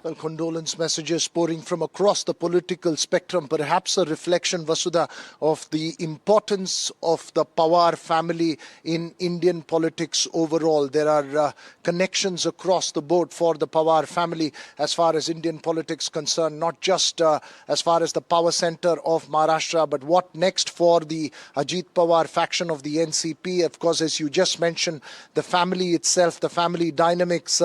Well, condolence messages pouring from across the political spectrum, perhaps a reflection, Vasudha, of the importance of the Pawar family in Indian politics overall. There are connections across the board for the Pawar family as far as Indian politics concerned, not just as far as the power center of Maharashtra, but what next for the Ajit Pawar faction of the NCP. Of course, as you just mentioned, the family itself, the family dynamics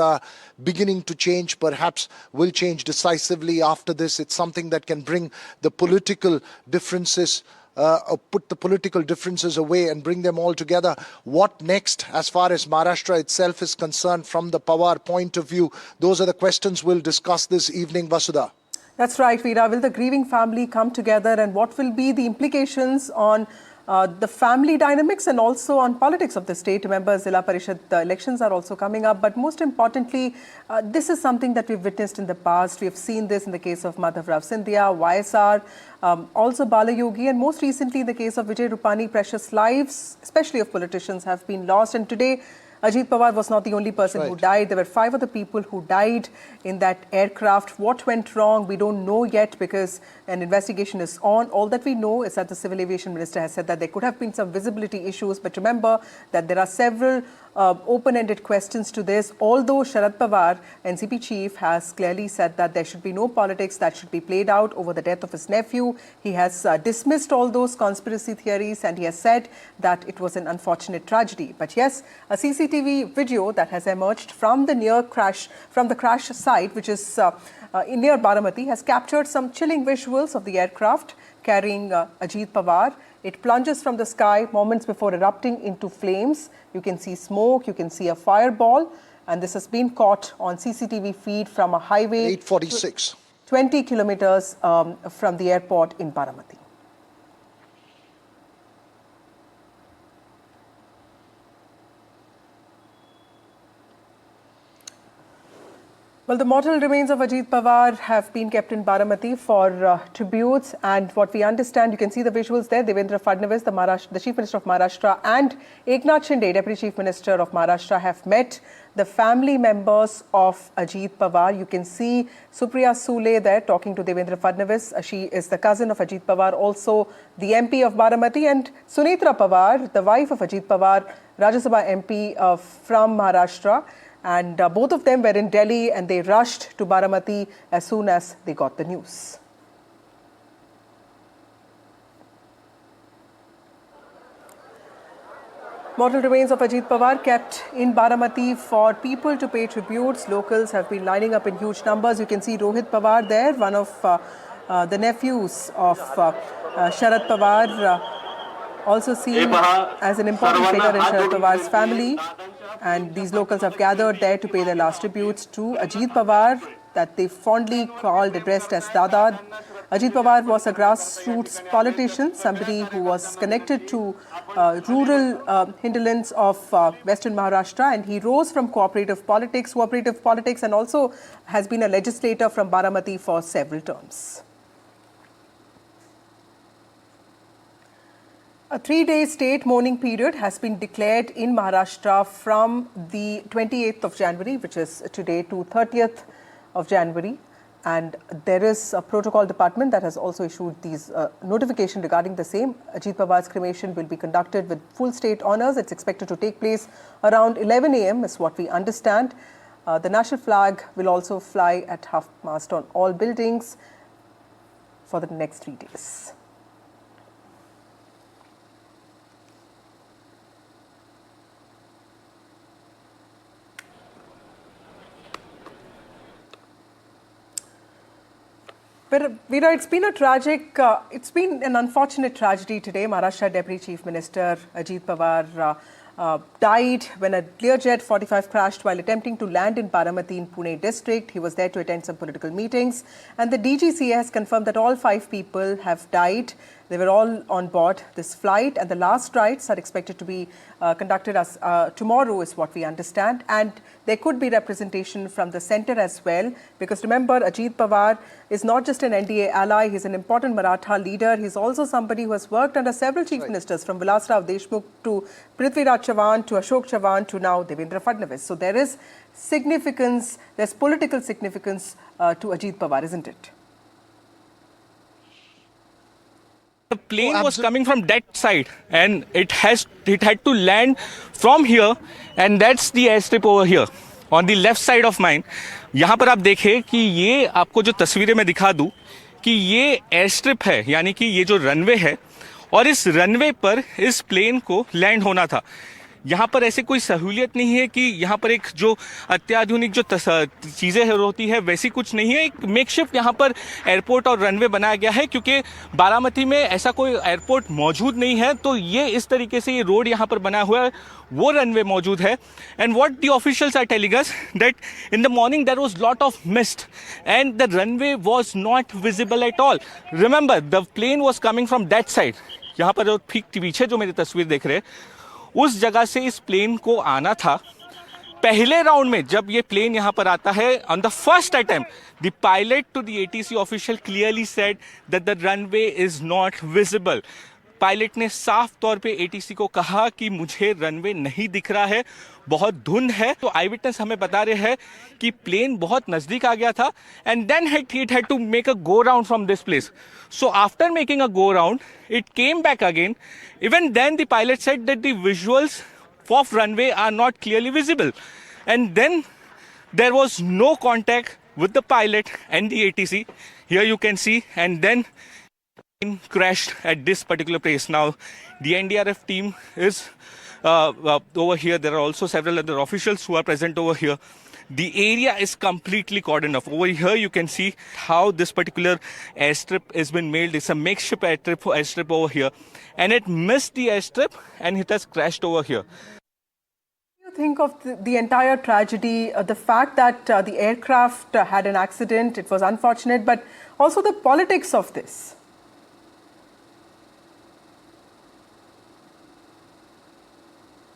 beginning to change, perhaps will change decisively after this. It's something that can bring the political differences, put the political differences away and bring them all together. What next as far as Maharashtra itself is concerned from the Pawar point of view? Those are the questions we'll discuss this evening, Vasudha. That's right, Veera. Will the grieving family come together, and what will be the implications on the family dynamics and also on politics of the state? Remember, Zilla Parishad elections are also coming up. But most importantly, this is something that we've witnessed in the past. We have seen this in the case of Madhav Rao Scindia, YSR, also Balayogi, and most recently in the case of Vijay Rupani. Precious lives, especially of politicians, have been lost. And today, Ajit Pawar was not the only person who died. There were 5 other people who died in that aircraft. What went wrong? We don't know yet because an investigation is on. All that we know is that the Civil Aviation Minister has said that there could have been some visibility issues. But remember that there are several open-ended questions to this. Although Sharad Pawar, NCP chief, has clearly said that there should be no politics that should be played out over the death of his nephew. He has dismissed all those conspiracy theories and he has said that it was an unfortunate tragedy. But yes, a CCTV video that has emerged from the crash site, which is near BaraMati, has captured some chilling visuals of the aircraft carrying Ajit Pawar. It plunges from the sky moments before erupting into flames. You can see smoke, you can see a fireball, and this has been caught on CCTV feed from a highway 846, 20 kilometers from the airport in BaraMati. Well, the mortal remains of Ajit Pawar have been kept in BaraMati for tributes, and what we understand, you can see the visuals there. Devendra Fadnavis, the Chief Minister of Maharashtra, and Eknath Shinde, Deputy Chief Minister of Maharashtra, have met the family members of Ajit Pawar. You can see Supriya Sule there talking to Devendra Fadnavis. She is the cousin of Ajit Pawar, also the MP of BaraMati, and Sunitra Pawar, the wife of Ajit Pawar, Rajya Sabha MP from Maharashtra. And both of them were in Delhi and they rushed to BaraMati as soon as they got the news. Mortal remains of Ajit Pawar kept in BaraMati for people to pay tributes. Locals have been lining up in huge numbers. You can see Rohit Pawar there, one of the nephews of Sharad Pawar, also seen as an important figure in Sharad Pawar's family. And these locals have gathered there to pay their last tributes to Ajit Pawar, that they fondly addressed as Dada. Ajit Pawar was a grassroots politician, somebody who was connected to rural hinterlands of Western Maharashtra, and he rose from cooperative politics, and also has been a legislator from BaraMati for several terms. A 3-day state mourning period has been declared in Maharashtra from the 28th of January, which is today, to 30th of January. And there is a protocol department that has also issued these notification regarding the same. Ajit Pawar's cremation will be conducted with full state honours. It's expected to take place around 11 a.m. is what we understand. The national flag will also fly at half-mast on all buildings for the next 3 days. But Veera, it's been an unfortunate tragedy today. Maharashtra Deputy Chief Minister Ajit Pawar died when a Learjet 45 crashed while attempting to land in BaraMati in Pune district. He was there to attend some political meetings. And the DGCA has confirmed that all 5 people have died. They were all on board this flight, and the last rites are expected to be conducted as tomorrow, is what we understand. And there could be representation from the centre as well, because remember, Ajit Pawar is not just an NDA ally, he's an important Maratha leader. He's also somebody who has worked under several chief ministers, from Vilasrao Deshmukh to Prithviraj Chavan to Ashok Chavan to now Devendra Fadnavis. So there is significance, there's political significance to Ajit Pawar, isn't it? The plane was coming from that side, and it had to land from here, and that's the airstrip over here on the left side of mine. यहाँ पर आप देखें कि ये आपको जो तस्वीरें मैं दिखा दूं कि ये एयरस्ट्रिप है, यानी कि ये जो रनवे है, और इस रनवे पर इस प्लेन को लैंड होना था। यहाँ पर ऐसे कोई सहूलियत नहीं है कि यहाँ पर एक जो अत्याधुनिक जो चीज़ें होती है वैसी कुछ नहीं है। एक मेकशिफ्ट यहाँ पर एयरपोर्ट और रनवे बनाया गया है, क्योंकि बारामती में ऐसा कोई एयरपोर्ट मौजूद नहीं है, तो ये इस तरीके से ये रोड यहाँ पर बना हुआ है, वो रनवे मौजूद है। And what the officials are telling us that in the morning there was lot of mist and the runway was not visible at all. Remember, the plane was coming from that side. यहाँ पर जो ठीक पीछे जो मेरी तस्वीर देख रहे हैं, उस जगह से इस प्लेन को आना था। पहले राउंड में जब ये प्लेन यहाँ पर आता है, on the first attempt the pilot to the ATC official clearly said that the runway is not visible. Pilot ने साफ तौर पे एटीसी को कहा कि मुझे रनवे नहीं दिख रहा है, बहुत धुंध है। तो आई विटनेस हमें बता रहे हैं कि प्लेन बहुत नजदीक आ गया था, and then it had to make a go round from this place. So after making a go round, it came back again. Even then the pilot said that the visuals of runway are not clearly visible, and then there was no contact with the pilot and the ATC. Here you can see, and then crashed at this particular place. Now the NDRF team is over here. There are also several other officials who are present over here. The area is completely cordoned off. Over here you can see how this particular airstrip has been made. It's a makeshift airstrip over here, and it missed the airstrip and it has crashed over here. Think of the entire tragedy, the fact that the aircraft had an accident, it was unfortunate, but also the politics of this.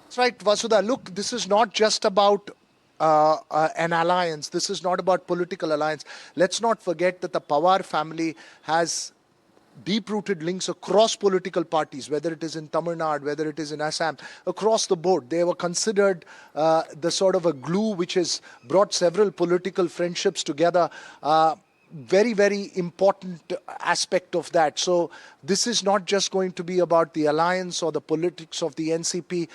That's right, Vasudha. Look, this is not just about an alliance. This is not about political alliance. Let's not forget that the Pawar family has deep-rooted links across political parties, whether it is in Tamil Nadu, whether it is in Assam, across the board. They were considered the sort of a glue which has brought several political friendships together. Very, very important aspect of that. So this is not just going to be about the alliance or the politics of the NCP.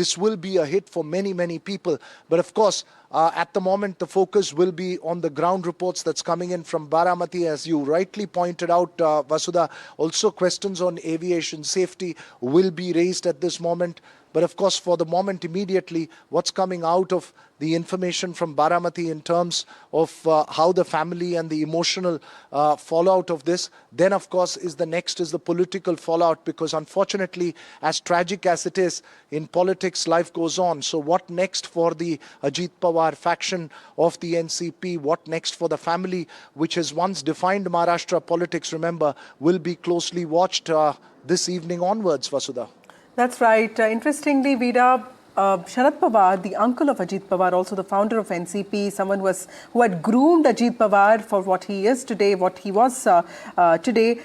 This will be a hit for many, many people. But of course, at the moment, the focus will be on the ground reports that's coming in from BaraMati, as you rightly pointed out, Vasudha. Also, questions on aviation safety will be raised at this moment. But of course, for the moment, immediately, what's coming out of the information from BaraMati in terms of how the family and the emotional fallout of this, then of course is the political fallout, because unfortunately, as tragic as it is, in politics, life goes on. So what next for the Ajit Pawar faction of the NCP? What next for the family, which has once defined Maharashtra politics, remember, will be closely watched this evening onwards, Vasudha. That's right. Interestingly, Veera, Sharad Pawar, the uncle of Ajit Pawar, also the founder of NCP, someone who had groomed Ajit Pawar for what he is today, what he was today,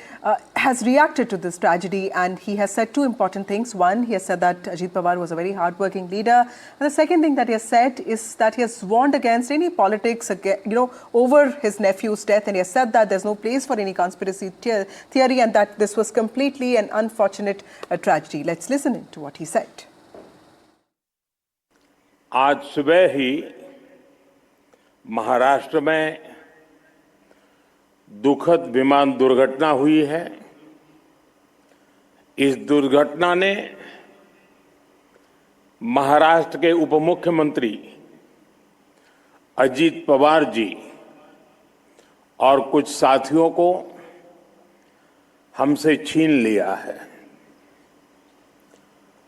has reacted to this tragedy, and he has said two important things. One, he has said that Ajit Pawar was a very hardworking leader, and the second thing that he has said is that he has warned against any politics, over his nephew's death, and he has said that there's no place for any conspiracy theory, and that this was completely an unfortunate tragedy. Let's listen to what he said. आज सुबह ही महाराष्ट्र में दुखद विमान दुर्घटना हुई है। इस दुर्घटना ने महाराष्ट्र के उप मुख्यमंत्री अजीत पवार जी और कुछ साथियों को हमसे छीन लिया है।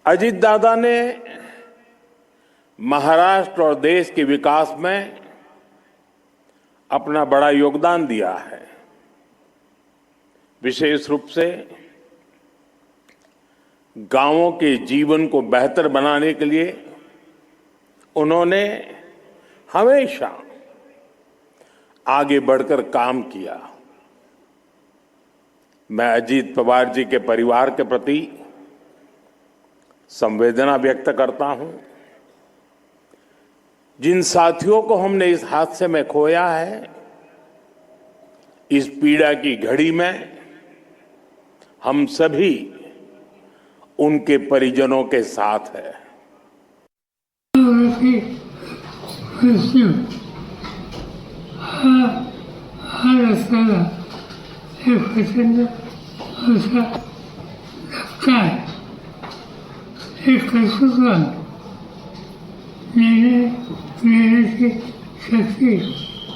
अजीत दादा ने महाराष्ट्र और देश के विकास में अपना बड़ा योगदान दिया है। विशेष रूप से गांवों के जीवन को बेहतर बनाने के लिए उन्होंने हमेशा आगे बढ़कर काम किया। मैं अजीत पवार जी के परिवार के प्रति संवेदना व्यक्त करता हूं। जिन साथियों को हमने इस हादसे में खोया है, इस पीड़ा की घड़ी में हम सभी उनके परिजनों के साथ हैं। नेण्याची शक्ती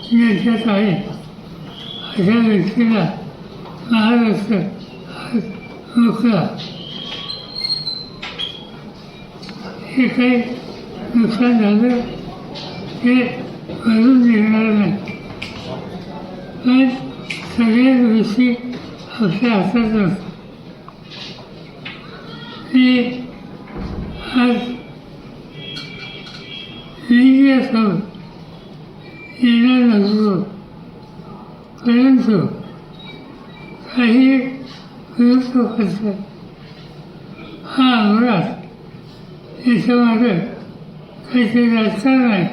ज्याच्यात आहे अशा व्यक्तीला महाराष्ट्र मोकळा हे काही नुकसान झालं ते भरून निघणार नाही, पण सगळ्याच गोष्टी आपल्या हातात असतात. मी आज मीडियासमोर येणार नसतो, परंतु काही विरोध करतात. हा अपघात याच्यामागे काहीतरी राजकारण आहे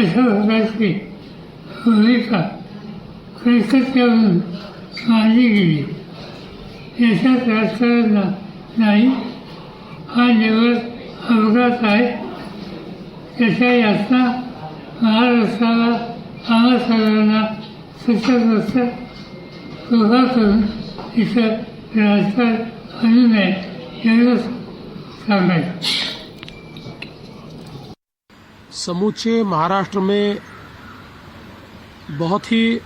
अशा प्रकारची भूमिका कलकत्त्यावरून मांडली गेली. याच्यात राजकारण नाही, हा निव्वळ अपघात आहे. त्याच्या यातना महाराष्ट्राला आम्हा सगळ्यांना सतत कृपा करून इथं राजकारण आणू नये एवढंच सांगायचं. समूचे महाराष्ट्र में बहुत ही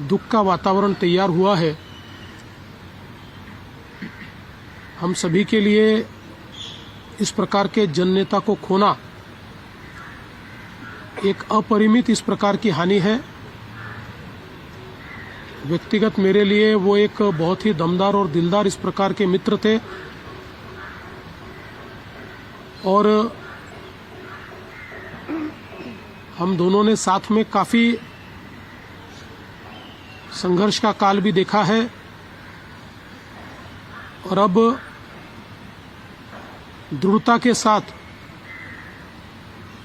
दुख का वातावरण तैयार हुआ है. हम सभी के लिए इस प्रकार के जननेता को खोना एक अपरिमित इस प्रकार की हानि है. व्यक्तिगत मेरे लिए वो एक बहुत ही दमदार और दिलदार इस प्रकार के मित्र थे और हम दोनों ने साथ में काफी संघर्ष का काल भी देखा है और अब दृढ़ता के साथ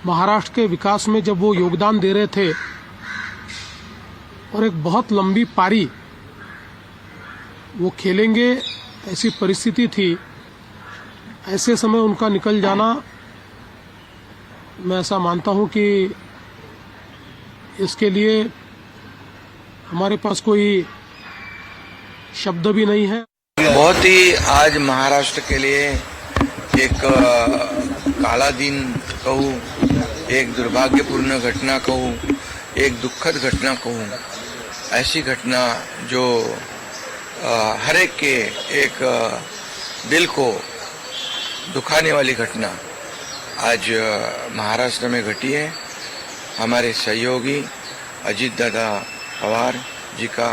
महाराष्ट्र के विकास में जब वो योगदान दे रहे थे और एक बहुत लंबी पारी वो खेलेंगे ऐसी परिस्थिति थी, ऐसे समय उनका निकल जाना, मैं ऐसा मानता हूं कि इसके लिए हमारे पास कोई शब्द भी नहीं है. बहुत ही आज महाराष्ट्र के लिए एक काला दिन कहूँ, एक दुर्भाग्यपूर्ण घटना कहूँ, एक दुखद घटना कहूँ. ऐसी घटना जो हर एक के एक दिल को दुखाने वाली घटना आज महाराष्ट्र में घटी है. हमारे सहयोगी अजीत दादा पवार जी का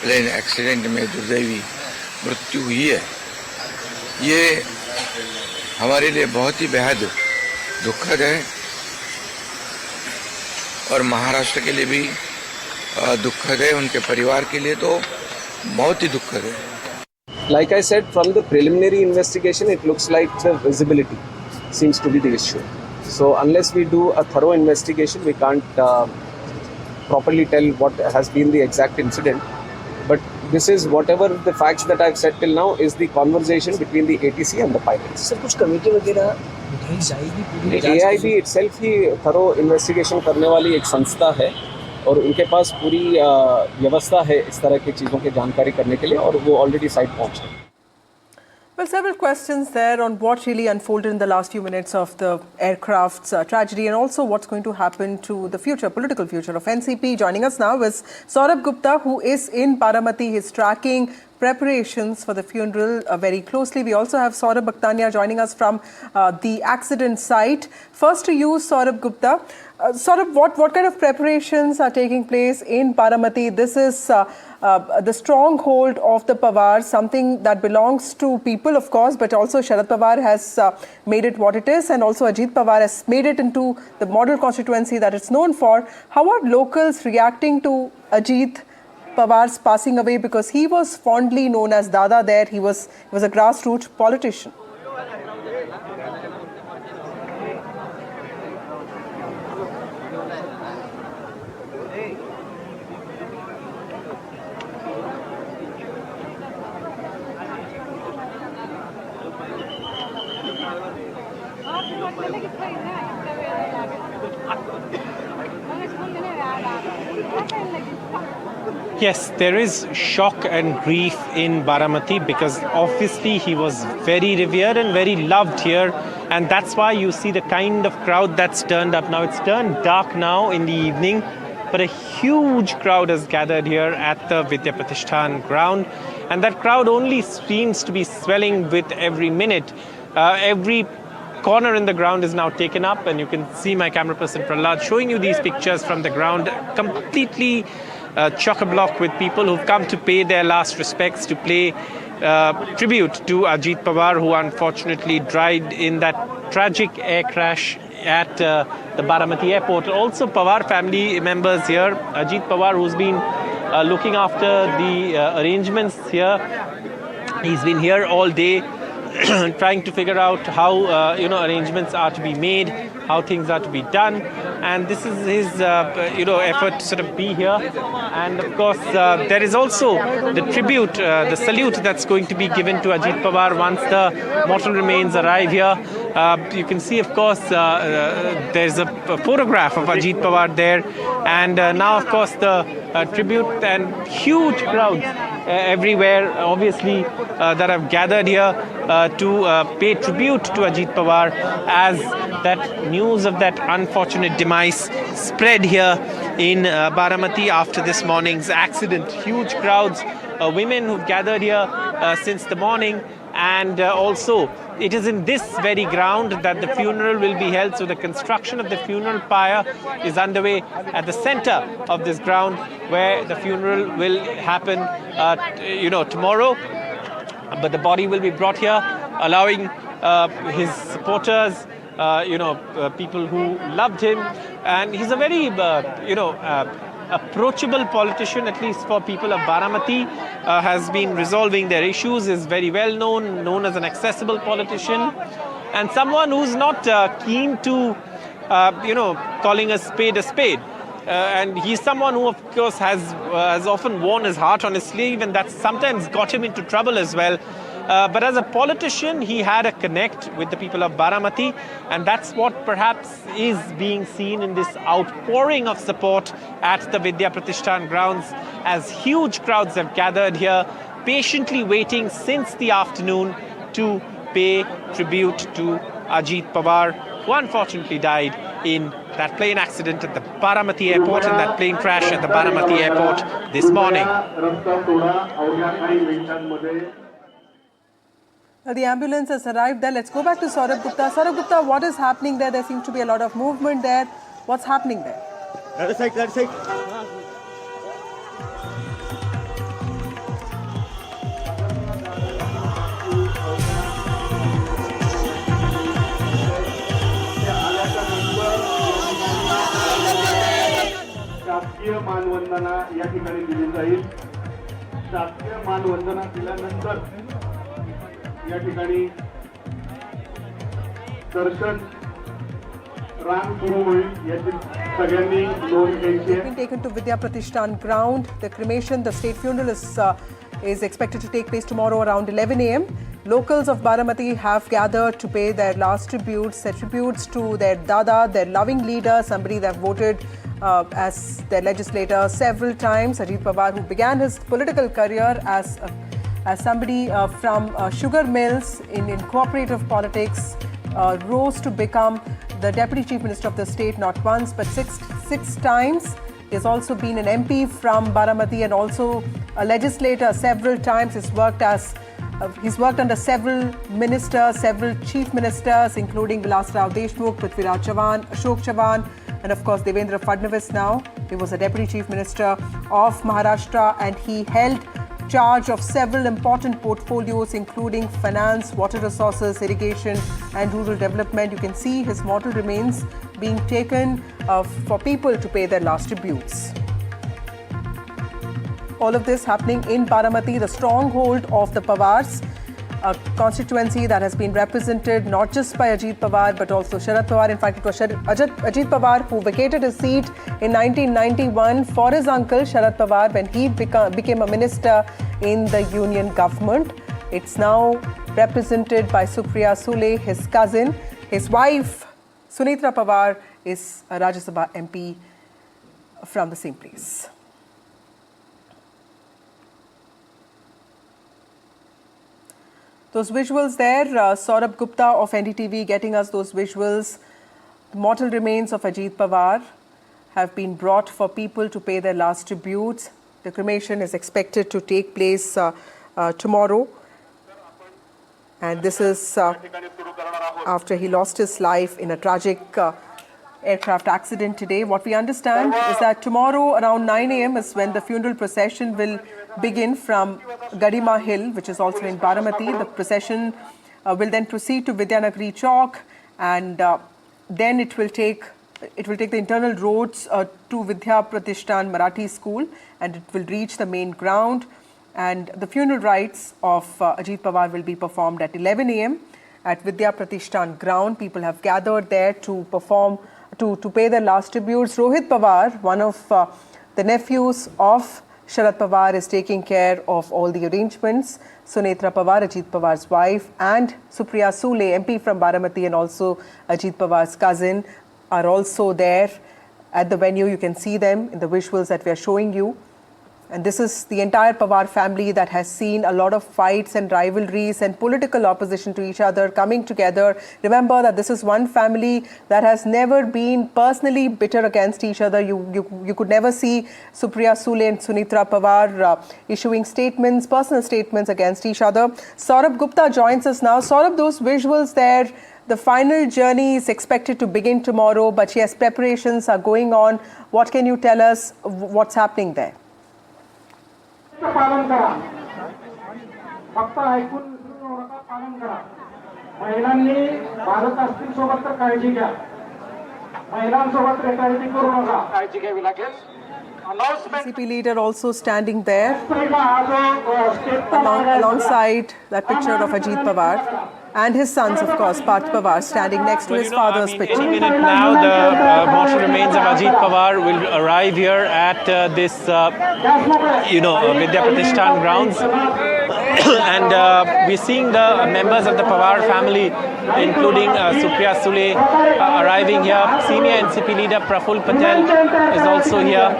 प्लेन एक्सीडेंट में दुर्दैवी मृत्यु हुई है. ये हमारे लिए बहुत ही बेहद दुखद है और महाराष्ट्र के लिए भी दुखद है, उनके परिवार के लिए तो बहुत ही दुखद है. Like I said, from the preliminary investigation, it looks like the visibility seems to be the issue. So unless we do a thorough investigation, we can't properly tell what has been the exact incident. But this is whatever the facts that I've said till now is the conversation between the ATC and the pilots. Sir कुछ committee वगैरह बिठाई जाएगी पूरी जांच? AIB itself ही thorough investigation करने वाली एक संस्था है और उनके पास पूरी व्यवस्था है इस तरह की चीज़ों की जानकारी करने के लिए और वो ऑलरेडी साइट पहुंचे. Well, several questions there on what really unfolded in the last few minutes of the aircraft's tragedy and also what's going to happen to the future, political future of NCP. Joining us now is Saurabh Gupta, who is in BaraMati. He's tracking preparations for the funeral very closely. We also have Saurabh Bhaktania joining us from the accident site. First to you, Saurabh Gupta. Saurabh, what kind of preparations are taking place in BaraMati? This is the stronghold of the Pawar, something that belongs to people, of course, but also Sharad Pawar has made it what it is, and also Ajit Pawar has made it into the model constituency that it's known for. How are locals reacting to Ajit Pawar's passing away? Because he was fondly known as Dada there. He was a grassroots politician. Yes, there is shock and grief in BaraMati because obviously he was very revered and very loved here, and that's why you see the kind of crowd that's turned up. Now it's turned dark now in the evening, but a huge crowd has gathered here at the Vidya Pratishthan ground, and that crowd only seems to be swelling with every minute. Every corner in the ground is now taken up, and you can see my camera person Prahlad showing you these pictures from the ground, completely chock-a-block with people who've come to pay their last respects, to pay tribute to Ajit Pawar, who unfortunately died in that tragic air crash at the BaraMati airport. Also Pawar family members here, Ajit Pawar, who's been looking after the arrangements here. He's been here all day trying to figure out how arrangements are to be made, how things are to be done, and this is his effort to sort of be here. And of course there is also the tribute, the salute that's going to be given to Ajit Pawar once the mortal remains arrive here. You can see, of course, there's a photograph of Ajit Pawar there, and now of course the tribute and huge crowds everywhere, obviously, that have gathered here to pay tribute to Ajit Pawar as that news of that unfortunate demise spread here in BaraMati after this morning's accident. Huge crowds, women who've gathered here since the morning, and also it is in this very ground that the funeral will be held. So the construction of the funeral pyre is underway at the center of this ground, where the funeral will happen tomorrow. But the body will be brought here, allowing his supporters, people who loved him. And he's a very, approachable politician, at least for people of BaraMati, has been resolving their issues, is very well known as an accessible politician, and someone who's not keen to, calling a spade a spade. And he's someone who, of course, has often worn his heart on his sleeve, and that's sometimes got him into trouble as well. But as a politician, he had a connect with the people of BaraMati, and that's what perhaps is being seen in this outpouring of support at the Vidya Pratishthan grounds, as huge crowds have gathered here, patiently waiting since the afternoon to pay tribute to Ajit Pawar, who unfortunately died in that plane accident at the BaraMati airport, and that plane crash at the BaraMati airport this morning. The ambulance has arrived there. Let's go back to Saurabh Gupta. Saurabh Gupta, what is happening there? There seems to be a lot of movement there. What's happening there? That side. शासकीय मानवंदना या ठिकाणी दिली जाईल. शासकीय मानवंदना दिल्यानंतर या ठिकाणी दर्शन रांग सुरू होईल. याची सगळ्यांनी नोंद घ्यायची आहे. Been taken to Vidya Pratishthan ground. The cremation, the state funeral is expected to take place tomorrow around 11 a.m. Locals of BaraMati have gathered to pay their last tributes, their tributes to their Dada, their loving leader, somebody they have voted as their legislator several times. Ajit Pawar, who began his political career as somebody from sugar mills in cooperative politics, rose to become the Deputy Chief Minister of the state not once but six times. He has also been an MP from BaraMati and also a legislator several times. He's worked under several ministers, several chief ministers, including Vilasrao Deshmukh, Prithviraj Chavan, Ashok Chavan, and of course Devendra Fadnavis now. He was a Deputy Chief Minister of Maharashtra, and he held charge of several important portfolios, including finance, water resources, irrigation and rural development. You can see his mortal remains being taken for people to pay their last tributes. All of this happening in BaraMati, the stronghold of the Pawars, a constituency that has been represented not just by Ajit Pawar but also Sharad Pawar. In fact, it was Ajit Pawar who vacated his seat in 1991 for his uncle Sharad Pawar when he became a minister in the union government. It's now represented by Supriya Sule, his cousin. His wife, Sunitra Pawar, is a Rajya Sabha MP from the same place. Those visuals there, Saurabh Gupta of NDTV getting us those visuals. The mortal remains of Ajit Pawar have been brought for people to pay their last tributes. The cremation is expected to take place tomorrow. And this is after he lost his life in a tragic aircraft accident today. What we understand is that tomorrow around 9 a.m. is when the funeral procession will begin from Garima Hill, which is also in BaraMati. The procession will then proceed to Vidyanagari Chowk, and then it will take the internal roads to Vidya Pratishthan Marathi School, and it will reach the main ground. And the funeral rites of Ajit Pawar will be performed at 11 a.m. at Vidya Pratishthan ground. People have gathered there to perform, to pay their last tributes. Rohit Pawar, one of the nephews of Sharad Pawar, is taking care of all the arrangements. Sunitra Pawar, Ajit Pawar's wife, and Supriya Sule, MP from BaraMati, and also Ajit Pawar's cousin, are also there at the venue. You can see them in the visuals that we are showing you. And this is the entire Pawar family that has seen a lot of fights and rivalries and political opposition to each other coming together. Remember that this is one family that has never been personally bitter against each other. You could never see Supriya Sule and Sunitra Pawar issuing statements, personal statements against each other. Saurabh Gupta joins us now. Saurabh, those visuals there, the final journey is expected to begin tomorrow, but yes, preparations are going on. What can you tell us? What's happening there? पालन करा फक्त ऐकून विसरू नका पालन करा महिलांनी भारत असतील सोबत तर काळजी घ्या महिलांसोबत रेटायरिटी करू नका काळजी घ्यावी लागेल CP leader also standing there alongside that picture of Ajit Pawar and his sons, of course, Parth Pawar, standing next to his father's picture. Any minute now, the mortal remains of Ajit Pawar will arrive here at this, Vidya Pratishthan grounds. And we're seeing the members of the Pawar family, including Supriya Sule, arriving here. Senior NCP leader Praful Patel is also here.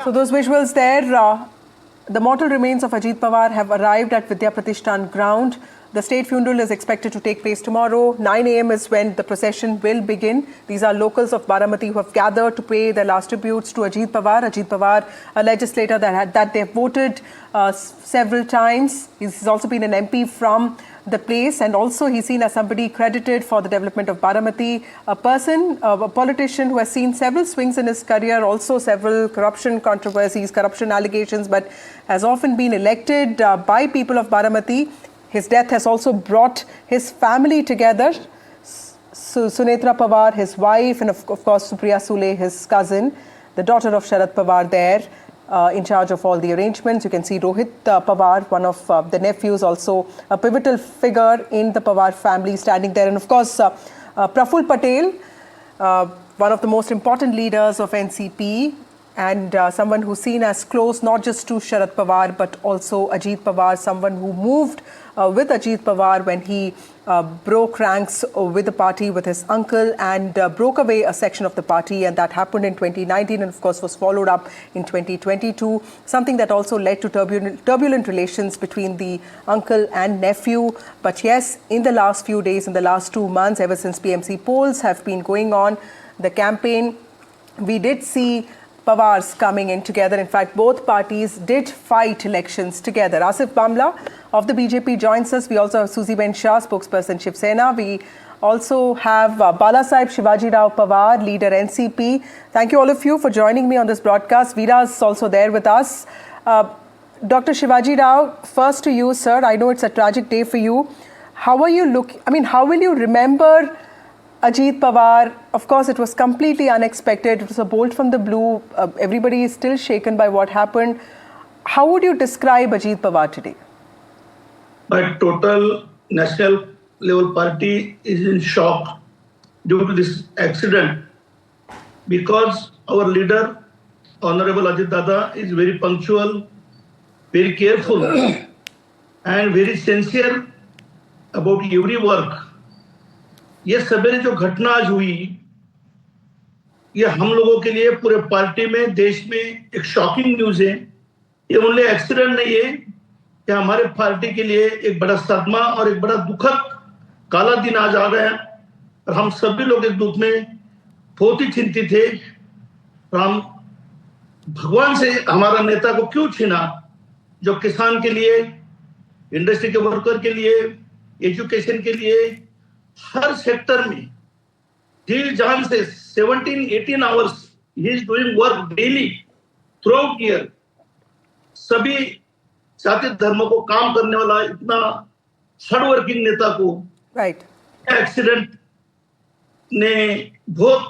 So those visuals there, the mortal remains of Ajit Pawar have arrived at Vidya Pratishthan ground. The state funeral is expected to take place tomorrow. 9 a.m. is when the procession will begin. These are locals of BaraMati who have gathered to pay their last tributes to Ajit Pawar. Ajit Pawar, a legislator that they voted several times. He's also been an MP from the place, and also he's seen as somebody credited for the development of BaraMati, a politician who has seen several swings in his career, also several corruption controversies, corruption allegations, but has often been elected by people of BaraMati. His death has also brought his family together. Sunitra Pawar, his wife, and of course Supriya Sule, his cousin, the daughter of Sharad Pawar there, in charge of all the arrangements. You can see Rohit Pawar, one of the nephews, also a pivotal figure in the Pawar family, standing there. And of course, Praful Patel, one of the most important leaders of NCP, and someone who's seen as close not just to Sharad Pawar but also Ajit Pawar, someone who moved with Ajit Pawar when he broke ranks with the party with his uncle and broke away a section of the party, and that happened in 2019 and of course was followed up in 2022, something that also led to turbulent relations between the uncle and nephew. But yes, in the last few days, in the last 2 months, ever since PMC polls have been going on, the campaign, we did see Pawars coming in together. In fact, both parties did fight elections together. Asif Bamla of the BJP joins us. We also have Susie Ben Shah, spokesperson Shiv Sena. We also have Bala Sahib Shivaji Rao Pawar, leader NCP. Thank you all of you for joining me on this broadcast. Veera is also there with us. Dr. Shivaji Rao, first to you, sir. I know it's a tragic day for you. How are you how will you remember Ajit Pawar? Of course, it was completely unexpected. It was a bolt from the blue. Everybody is still shaken by what happened. How would you describe Ajit Pawar today? My total national level party is in shock due to this accident, because our leader, Honorable Ajit Dada, is very punctual, very careful and very sincere about every work. ये सवेरे जो घटना आज हुई, ये हम लोगों के लिए, पूरे पार्टी में, देश में एक शॉकिंग न्यूज है। ये ओनली एक्सीडेंट नहीं है, ये हमारे पार्टी के लिए एक बड़ा सदमा और एक बड़ा दुखद काला दिन आज आ गया है। और हम सभी लोग इस दुख में बहुत ही चिंतित थे। हम भगवान से हमारा नेता को क्यों छीना, जो किसान के लिए, इंडस्ट्री के वर्कर के लिए, एजुकेशन के लिए, हर सेक्टर में दिल जान से 17-18 hours he is doing work daily through out year. सभी जाति धर्मों को काम करने वाला इतना हार्ड वर्किंग नेता को एक्सीडेंट ने बहुत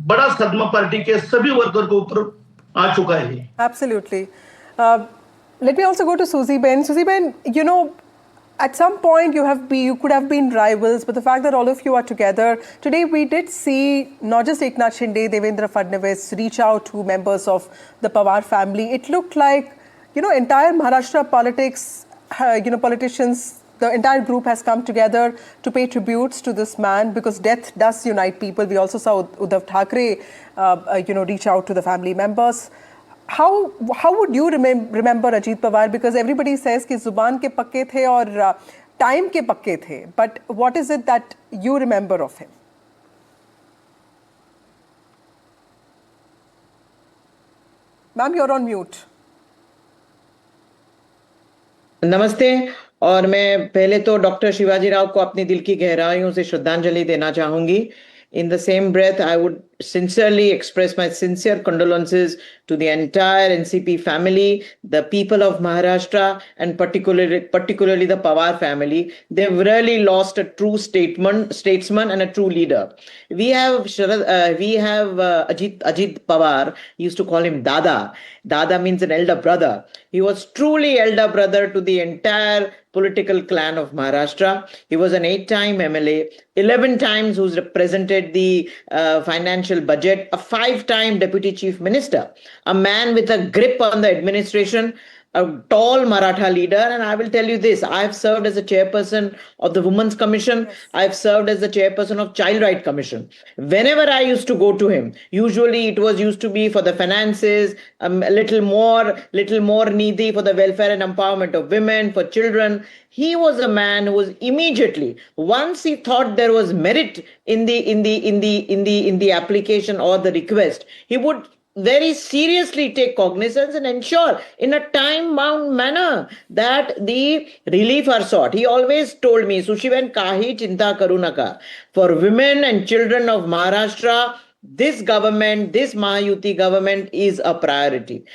बड़ा सदमा पार्टी के सभी वर्कर के ऊपर आ चुका है। Absolutely. Let me also go to Susie Ben. Susie Ben, you know, at some point you could have been rivals, but the fact that all of you are together today, we did see not just Eknath Shinde, Devendra Fadnavis reach out to members of the Pawar family. It looked like, you know, entire Maharashtra politics, politicians, the entire group has come together to pay tributes to this man, because death does unite people. We also saw Uddhav Thackeray, reach out to the family members. How would you remember Ajit Pawar? Because everybody says कि जुबान के पक्के थे और time के पक्के थे. But what is it that you remember of him? Ma'am, you're on mute. नमस्ते। और मैं पहले तो डॉक्टर शिवाजी राव को अपनी दिल की गहराइयों से श्रद्धांजलि देना चाहूंगी। In the same breath, I would sincerely express my sincere condolences to the entire NCP family, the people of Maharashtra, and particularly the Pawar family. They've really lost a true statesman and a true leader. We have Ajit Pawar. Used to call him Dada. Dada means an elder brother. He was truly elder brother to the entire political clan of Maharashtra. He was an 8-time MLA, 11 times who's represented the financial budget, a 5-time deputy chief minister, a man with a grip on the administration, a tall Maratha leader. And I will tell you this, I've served as a chairperson of the Women's Commission. I've served as the chairperson of Child Right Commission. Whenever I used to go to him, usually it was used to be for the finances, a little more needy for the welfare and empowerment of women, for children. He was a man who was immediately, once he thought there was merit in the application or the request, he would very seriously take cognizance and ensure in a time-bound manner that the relief are sought. He always told me, Sushiven kahi chinta karu naka. For women and children of Maharashtra, this government, this Mahayuti government is a priority.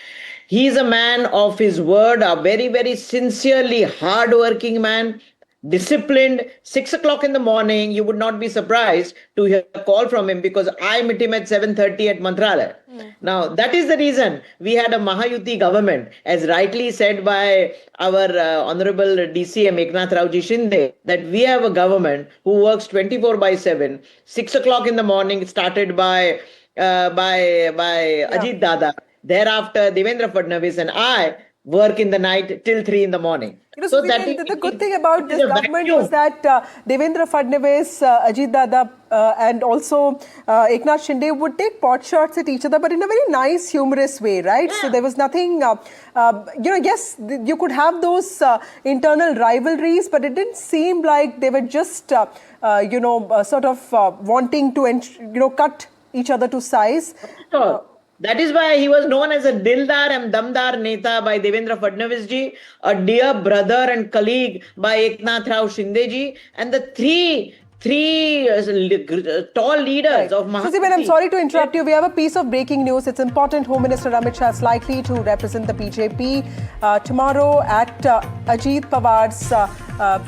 He is a man of his word, a very, very sincerely hard-working man, disciplined. 6 o'clock in the morning, you would not be surprised to hear a call from him, because I met him at 7:30 at Mantralaya. Now, that is the reason we had a Mahayuti government, as rightly said by our Honorable DCM Eknath Rauji Shinde, that we have a government who works 24/7. 6 o'clock in the morning, started by Ajit Dada. Thereafter, Devendra Fadnavis and I work in the night till 3 in the morning. So the good thing about this government was that Devendra Fadnavis, Ajit Dada, and also Eknath Shinde would take pot shots at each other, but in a very nice, humorous way, right? Yeah. So there was nothing, yes, you could have those internal rivalries, but it didn't seem like they were just, sort of wanting to, cut each other to size. Sure. That is why he was known as a Dildar and Damdar Neta by Devendra Fadnavis ji, a dear brother and colleague by Eknath Rao Shinde ji, and the three tall leaders of Maharashtra. Susie, I'm sorry to interrupt you. We have a piece of breaking news. It's important. Home Minister Amit Shah is likely to represent the BJP tomorrow at Ajit Pawar's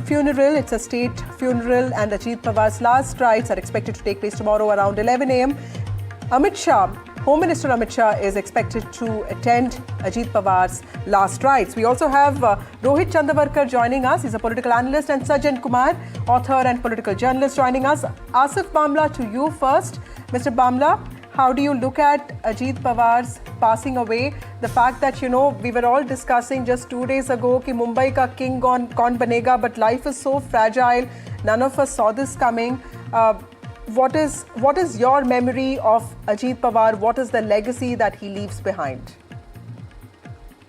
funeral. It's a state funeral, and Ajit Pawar's last rites are expected to take place tomorrow around 11 a.m. Amit Shah, Home Minister Amit Shah, is expected to attend Ajit Pawar's last rites. We also have Rohit Chandavarkar joining us. He's a political analyst, and Sajjan Kumar, author and political journalist, joining us. Asif Bamla, to you first. Mr. Bamla, how do you look at Ajit Pawar's passing away? The fact that, we were all discussing just 2 days ago that Mumbai ka king kaun banega, but life is so fragile. None of us saw this coming. What is your memory of Ajit Pawar? What is the legacy that he leaves behind?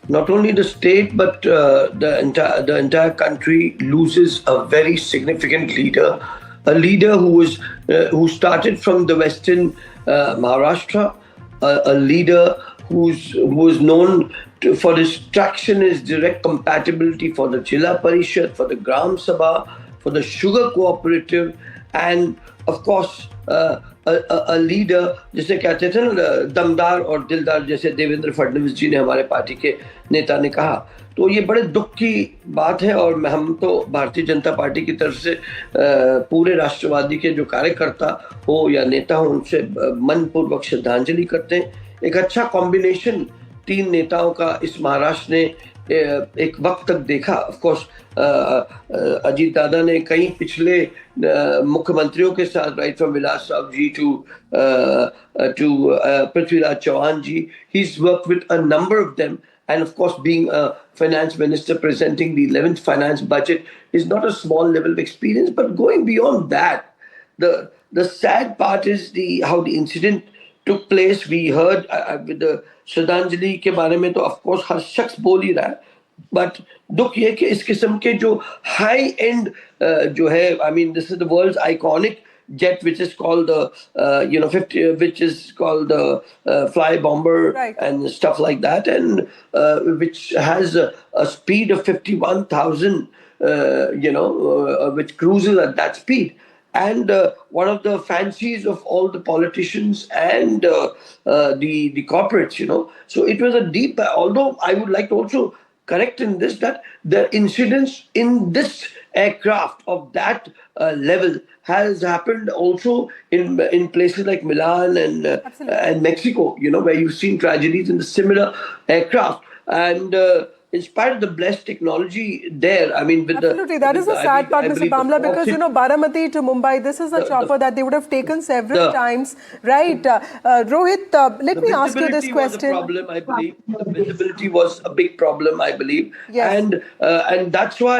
Not only the state, but the entire country loses a very significant leader, a leader who started from the western Maharashtra, a leader who was known for his traction, his direct compatibility for the Jilla Parishad, for the Gram Sabha, for the sugar cooperative, and of course a leader जिसे कहते थे ना दमदार और दिलदार, जैसे देवेंद्र फडणवीस जी ने हमारे पार्टी के नेता ने कहा, तो ये बड़े दुख की बात है। और हम तो भारतीय जनता पार्टी की तरफ से पूरे राष्ट्रवादी के जो कार्यकर्ता हो या नेता हो उनसे मनपूर्वक श्रद्धांजलि करते हैं। एक अच्छा कॉम्बिनेशन तीन नेताओं का इस महाराष्ट्र ने एक वक्त तक देखा। ऑफ कोर्स अजीत दादा ने कई पिछले मुख्यमंत्रियों के साथ, right from Vilas sahab ji to Prithviraj Chauhan ji, he is work with a number of them, and of course being a finance minister presenting the 11th finance budget is not a small level of experience. But going beyond that, the sad part is how the incident took place. We heard with the श्रद्धांजलि के बारे में तो of course हर शख्स बोल ही रहा है, but दुख ये कि इस किस्म के जो हाई एंड जो है, I mean this is the world's iconic jet which is called the 50, which is called the fly bomber, right, and stuff like that, and which has a speed of 51,000 which cruises at that speed, and one of the fancies of all the politicians and the corporates, so it was a deep, although I would like to also correct in this that the incidents in this aircraft of that level has happened also in places like Milan and Mexico, where you've seen tragedies in the similar aircraft. And in spite of the blessed technology there, I mean, with absolutely, that is the sad part, Mr. Bamla, because BaraMati to Mumbai, this is a chopper that they would have taken several times, right? Rohit, let me ask you this question. Was a problem, I believe. The visibility was a big problem, I believe. Yes. And that's why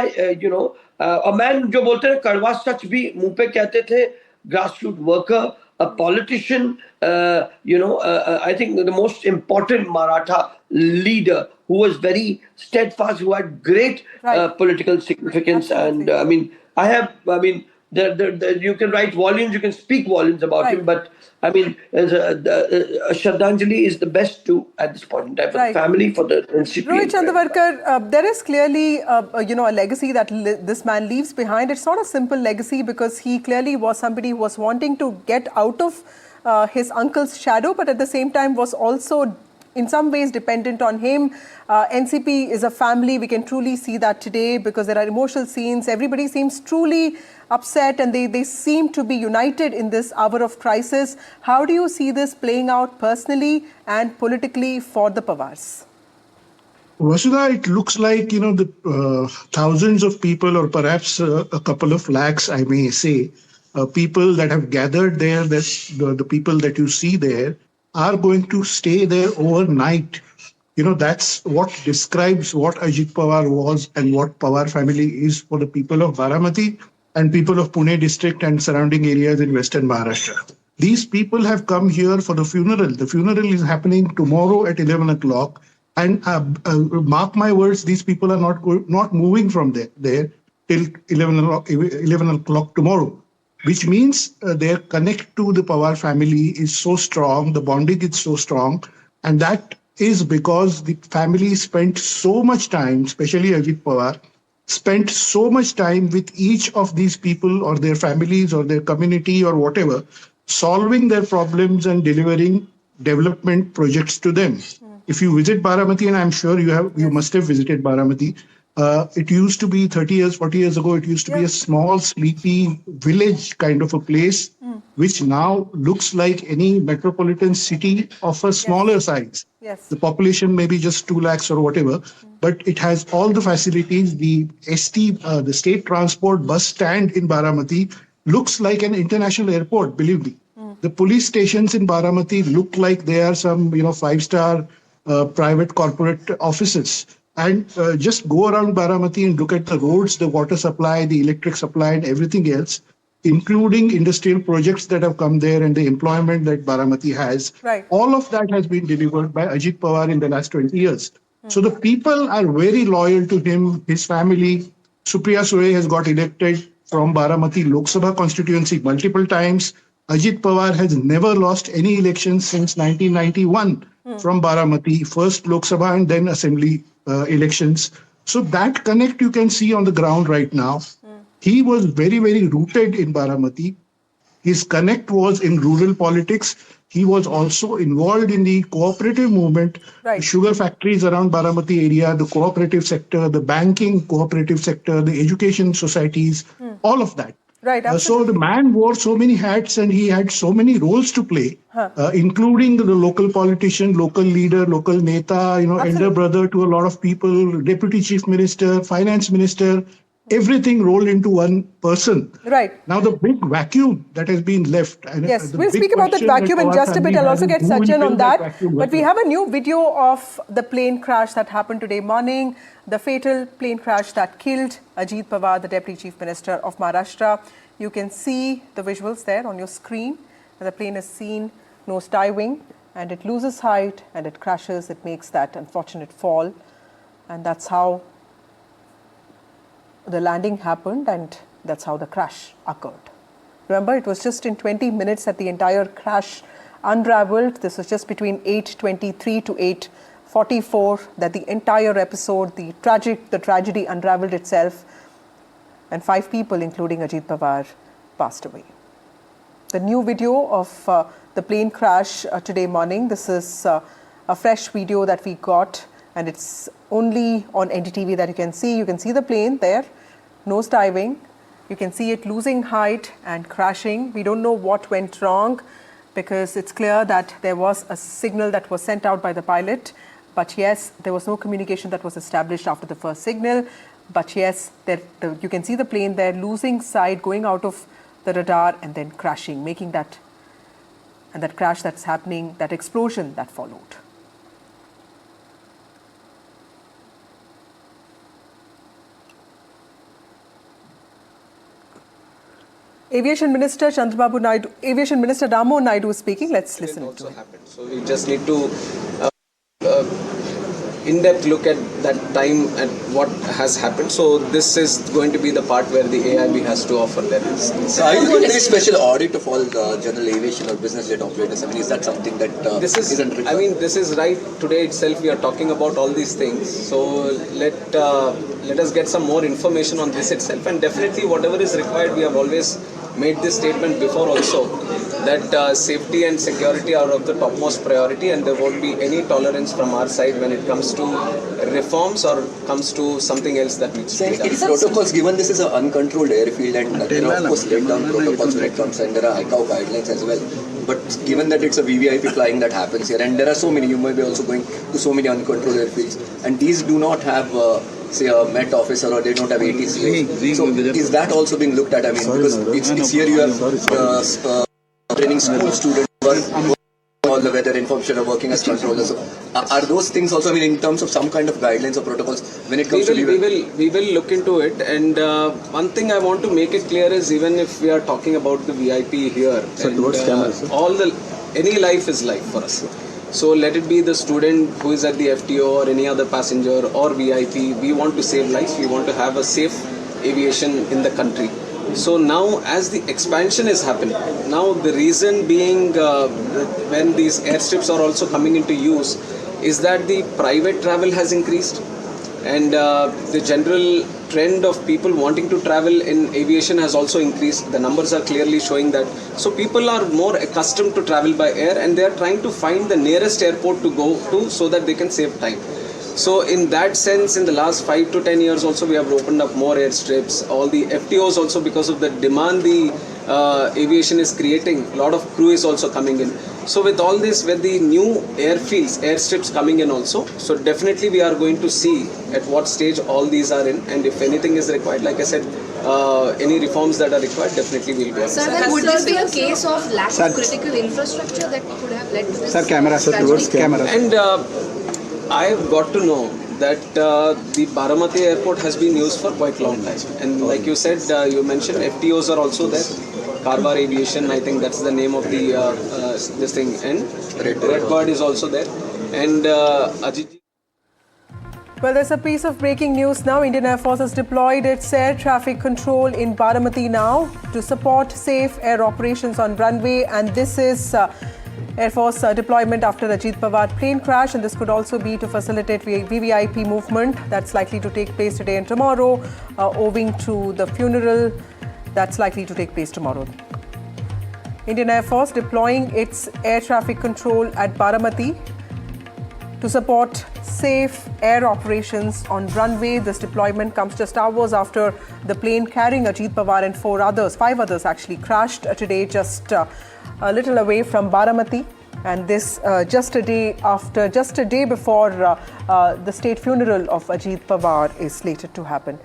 a man जो बोलते हैं कड़वा सच भी मुंह पे कहते थे, grassroots worker, a politician, I think the most important Maratha leader who was very steadfast, who had great political significance. Absolutely. And you can write volumes, you can speak volumes about him, but I mean, Shraddhanjali is the best too at this point in time, for the family, for the institution. Rohit Chandavarkar, there is clearly, a legacy that this man leaves behind. It's not a simple legacy because he clearly was somebody who was wanting to get out of his uncle's shadow, but at the same time was also in some ways dependent on him. NCP is a family. We can truly see that today because there are emotional scenes. Everybody seems truly upset and they seem to be united in this hour of crisis. How do you see this playing out personally and politically for the Pawars? Vasudha, it looks like, the thousands of people, or perhaps a couple of lakhs, I may say, people that have gathered there, the people that you see there, are going to stay there overnight that's what describes what Ajit Pawar was and what Pawar family is for the people of BaraMati and people of Pune district and surrounding areas in Western Maharashtra. These people have come here for the funeral. The funeral is happening tomorrow at 11 o'clock. And mark my words, these people are not moving from there till 11 o'clock tomorrow, which means their connect to the Pawar family is so strong, the bonding is so strong, and that is because the family spent so much time, especially Ajit Pawar, spent so much time with each of these people or their families or their community or whatever, solving their problems and delivering development projects to them. If you visit BaraMati, and I'm sure you must have visited BaraMati, it used to be 30 years, 40 years ago, it used to be a small, sleepy village kind of a place, which now looks like any metropolitan city of a smaller size. The population may be just 2 lakhs or whatever, but it has all the facilities. The the state transport bus stand in BaraMati looks like an international airport, believe me. The police stations in BaraMati look like they are some, 5-star private corporate offices. And just go around BaraMati and look at the roads, the water supply, the electric supply, and everything else, including industrial projects that have come there and the employment that BaraMati has. Right. All of that has been delivered by Ajit Pawar in the last 20 years. So the people are very loyal to him, his family. Supriya Sule has got elected from BaraMati Lok Sabha constituency multiple times. Ajit Pawar has never lost any elections since 1991 from BaraMati, first Lok Sabha and then Assembly elections. So that connect you can see on the ground right now. He was very, very rooted in BaraMati. His connect was in rural politics. He was also involved in the cooperative movement, the sugar factories around BaraMati area, the cooperative sector, the banking cooperative sector, the education societies, all of that. Right. So the man wore so many hats and he had so many roles to play, including the local politician, local leader, local neta, elder brother to a lot of people, deputy chief minister, finance minister, everything rolled into one person. Right. Now the big vacuum that has been left. And yes, we'll speak about that vacuum in just a bit. I'll also get Sachin on that. But we have a new video of the plane crash that happened today morning, the fatal plane crash that killed Ajit Pawar, the Deputy Chief Minister of Maharashtra. You can see the visuals there on your screen. The plane is seen nose diving and it loses height and it crashes. It makes that unfortunate fall. And that's how the landing happened and that's how the crash occurred. Remember, it was just in 20 minutes that the entire crash unraveled. This was just between 8:23 to 8:44 that the entire episode, the tragedy unraveled itself, and 5 people, including Ajit Pawar, passed away. The new video of the plane crash today morning, this is a fresh video that we got, and it's only on NDTV that you can see. You can see the plane there, nose diving. You can see it losing height and crashing. We don't know what went wrong because it's clear that there was a signal that was sent out by the pilot. But yes, there was no communication that was established after the first signal. But yes, you can see the plane there losing sight, going out of the radar and then crashing, making that, and that crash that's happening, that explosion that followed. Aviation Minister Chandrababu Naidu, Aviation Minister Mohan Naidu is speaking. Let's listen to it. So we just need to in-depth look at that time and what has happened. So this is going to be the part where the AIB has to offer their insights. So are you doing any special audit of all general aviation or business jet operators? I mean, is that something that isn't required? I mean, this is right. Today itself we are talking about all these things. So let us get some more information on this itself, and definitely whatever is required, we have always made this statement before also, that safety and security are of the topmost priority, and there won't be any tolerance from our side when it comes to reforms or comes to something else that needs to be done. Protocols, given this is an uncontrolled airfield and of course laid down protocols when it comes, and there are ICAO guidelines as well. But given that it's a VVIP flying that happens here, and there are so many, you might be also going to so many uncontrolled airfields, and these do not have say a Met officer or they don't have ATC. So is that also being looked at? I mean, because it's here you have training school students who are all the weather information or working as controllers. So, are those things also, I mean, in terms of some kind of guidelines or protocols when it comes to we will look into it. And one thing I want to make it clear is, even if we are talking about the VIP here, any life is life for us. So let it be the student who is at the FTO or any other passenger or VIP. We want to save lives. We want to have a safe aviation in the country. So now, as the expansion is happening, now the reason being when these airstrips are also coming into use is that the private travel has increased, and the general trend of people wanting to travel in aviation has also increased. The numbers are clearly showing that. So people are more accustomed to travel by air, and they are trying to find the nearest airport to go to so that they can save time. So in that sense, in the last 5 to 10 years also, we have opened up more airstrips. All the FTOs also, because of the demand the aviation is creating, a lot of crew is also coming in. So with all this, with the new airfields, airstrips coming in also, so definitely we are going to see at what stage all these are in, and if anything is required, like I said, any reforms that are required, definitely we'll go. Sir, would this be a case of lack of critical infrastructure that could have led to this? Sir, camera, sir, towards camera. And I've got to know that the BaraMati airport has been used for quite a long time. And like you said, you mentioned FTOs are also there. Karvar Aviation, I think that's the name of the this thing. And Redbird is also there. And Ajit. Well, there's a piece of breaking news now. Indian Air Force has deployed its air traffic control in BaraMati now to support safe air operations on runway. And this is Air Force deployment after Ajit Pawar plane crash, and this could also be to facilitate VVIP movement that's likely to take place today and tomorrow, owing to the funeral that's likely to take place tomorrow. Indian Air Force deploying its air traffic control at BaraMati to support safe air operations on runway. This deployment comes just hours after the plane carrying Ajit Pawar and five others actually crashed today just a little away from BaraMati, and this just a day before the state funeral of Ajit Pawar is slated to happen.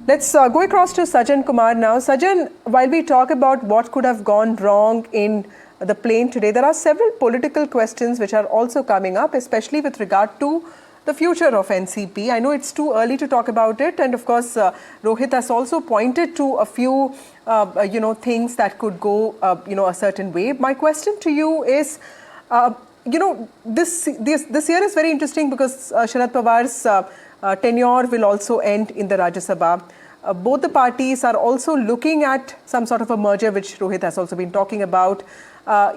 Let's go across to Sajan Kumar now. Sajan, while we talk about what could have gone wrong in the plane today, there are several political questions which are also coming up, especially with regard to the future of NCP. I know it's too early to talk about it, and of course, Rohit has also pointed to a few, things that could go, a certain way. My question to you is, this year is very interesting because Sharad Pawar's tenure will also end in the Rajya Sabha. Both the parties are also looking at some sort of a merger, which Rohit has also been talking about.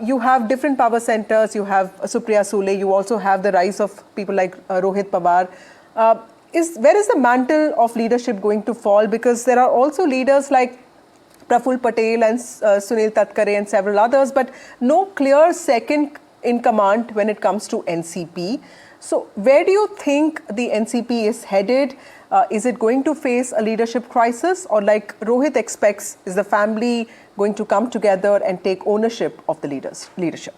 You have different power centers, you have Supriya Sule, you also have the rise of people like Rohit Pawar. Where is the mantle of leadership going to fall? Because there are also leaders like Praful Patel and Sunil Tatkare and several others, but no clear second in command when it comes to NCP. So where do you think the NCP is headed? Is it going to face a leadership crisis, or like Rohit expects, is the family going to come together and take ownership of the leadership?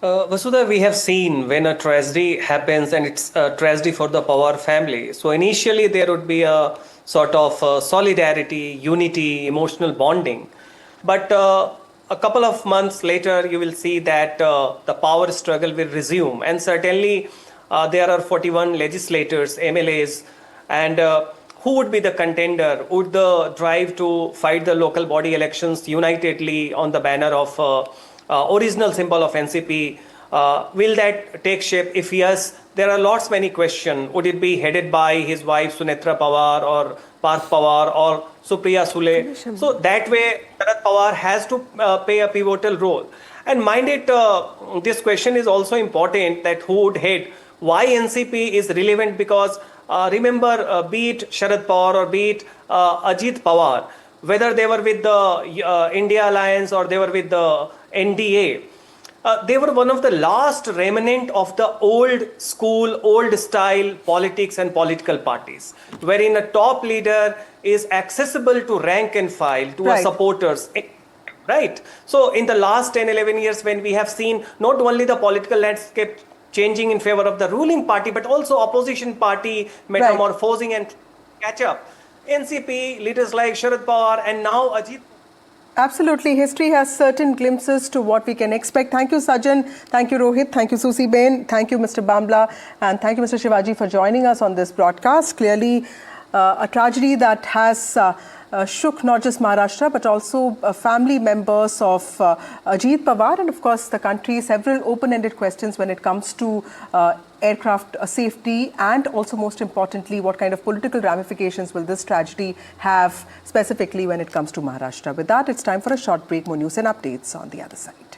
Vasudha, we have seen when a tragedy happens, and it's a tragedy for the Pawar family. So initially there would be a sort of solidarity, unity, emotional bonding. But a couple of months later, you will see that the power struggle will resume. And certainly there are 41 legislators, MLAs, and who would be the contender? Would the drive to fight the local body elections unitedly on the banner of original symbol of NCP, will that take shape? If yes, there are many questions. Would it be headed by his wife Sunetra Pawar or Parth Pawar or Supriya Sule? So that way, Sharad Pawar has to play a pivotal role. And mind it, this question is also important, that who would head. Why NCP is relevant? Because remember, be it Sharad Pawar or be it Ajit Pawar, whether they were with the India Alliance or they were with the NDA, they were one of the last remnant of the old school, old style politics and political parties, wherein a top leader is accessible to rank and file, to our supporters. Right. So in the last 10, 11 years, when we have seen not only the political landscape changing in favor of the ruling party, but also opposition party metamorphosing and catch up. NCP, leaders like Sharad Pawar and now Ajit Absolutely. History has certain glimpses to what we can expect. Thank you, Sajan. Thank you, Rohit. Thank you, Susi Bain. Thank you, Mr. Bambla. And thank you, Mr. Shivaji, for joining us on this broadcast. Clearly, a tragedy that has shook not just Maharashtra, but also family members of Ajit Pawar and, of course, the country. Several open-ended questions when it comes to aircraft safety, and also, most importantly, what kind of political ramifications will this tragedy have specifically when it comes to Maharashtra. With that, it's time for a short break. More news and updates on the other side.